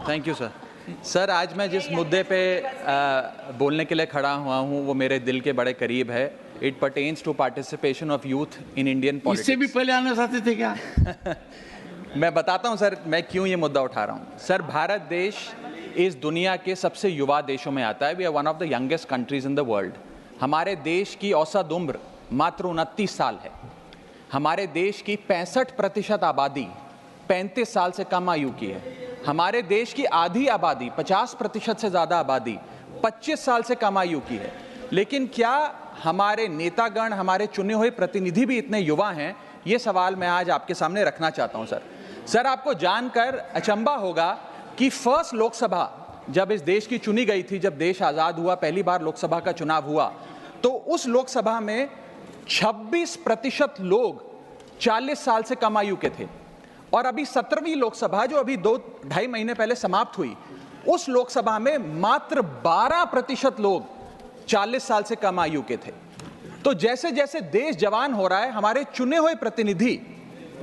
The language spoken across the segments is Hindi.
Thank you sir. सर, आज मैं जिस मुद्दे पे बोलने के लिए खड़ा हुआ हूँ वो मेरे दिल के बड़े करीब है। It pertains to participation of youth in Indian politics. इससे भी पहले आना चाहते थे क्या? मैं बताता हूँ सर, मैं क्यों ये मुद्दा उठा रहा हूँ। सर, भारत देश इस दुनिया के सबसे युवा देशों में आता है। We are one of the youngest countries in the world. हमारे देश की औसत उम्र मात्र 29 साल है। हमारे देश की 65% आबादी 35 साल से कम आयु की है। हमारे देश की आधी आबादी 50% से ज़्यादा आबादी 25 साल से कम आयु की है। लेकिन क्या हमारे नेतागण, हमारे चुने हुए प्रतिनिधि भी इतने युवा हैं? ये सवाल मैं आज आपके सामने रखना चाहता हूं सर। आपको जानकर अचंभा होगा कि फर्स्ट लोकसभा जब इस देश की चुनी गई थी, जब देश आज़ाद हुआ, पहली बार लोकसभा का चुनाव हुआ, तो उस लोकसभा में 26% लोग 40 साल से कम आयु के थे। और अभी 17वीं लोकसभा जो अभी 2-2.5 महीने पहले समाप्त हुई, उस लोकसभा में मात्र 12% लोग 40 साल से कम आयु के थे। तो जैसे जैसे देश जवान हो रहा है, हमारे चुने हुए प्रतिनिधि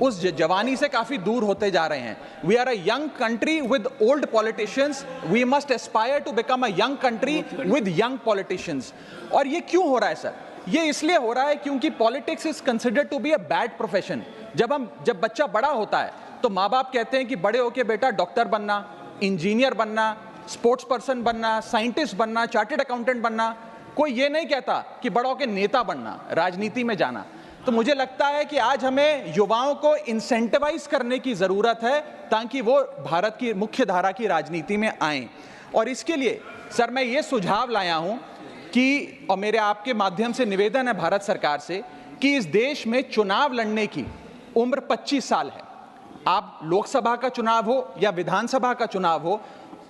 उस जवानी से काफी दूर होते जा रहे हैं। We are a young country with old politicians, we must aspire to become a young country with young politicians. और ये क्यों हो रहा है सर? ये इसलिए हो रहा है क्योंकि politics is considered to be a bad profession. जब बच्चा बड़ा होता है तो माँ बाप कहते हैं कि बड़े होके बेटा डॉक्टर बनना, इंजीनियर बनना, स्पोर्ट्स पर्सन बनना, साइंटिस्ट बनना, चार्टर्ड अकाउंटेंट बनना। कोई ये नहीं कहता कि बड़ा होके नेता बनना, राजनीति में जाना। तो मुझे लगता है कि आज हमें युवाओं को इंसेंटिवाइज करने की जरूरत है ताकि वो भारत की मुख्य धारा की राजनीति में आएं। और इसके लिए सर मैं ये सुझाव लाया हूं कि, और मेरे आपके माध्यम से निवेदन है भारत सरकार से, कि इस देश में चुनाव लड़ने की उम्र 25 साल है। आप लोकसभा का चुनाव हो या विधानसभा का चुनाव हो,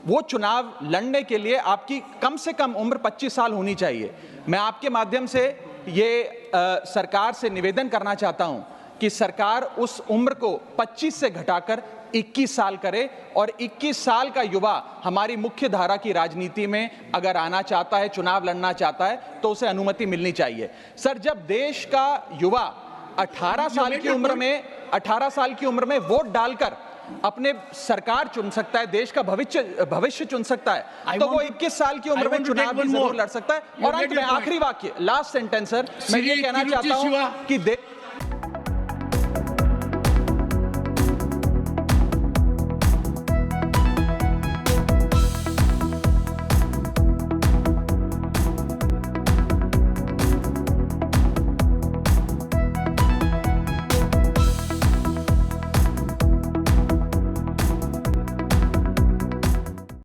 वो चुनाव लड़ने के लिए आपकी कम से कम उम्र 25 साल होनी चाहिए। मैं आपके माध्यम से ये सरकार से निवेदन करना चाहता हूं कि सरकार उस उम्र को 25 से घटाकर 21 साल करे और 21 साल का युवा हमारी मुख्य धारा की राजनीति में अगर आना चाहता है, चुनाव लड़ना चाहता है, तो उसे अनुमति मिलनी चाहिए। सर, जब देश का युवा 18 साल की उम्र में वोट डालकर अपने सरकार चुन सकता है, देश का भविष्य चुन सकता है, तो वो 21 साल की उम्र में चुनाव भी जरूर लड़ सकता है। और अंत में आखिरी वाक्य, लास्ट सेंटेंस सर, मैं ये कहना चाहता हूं कि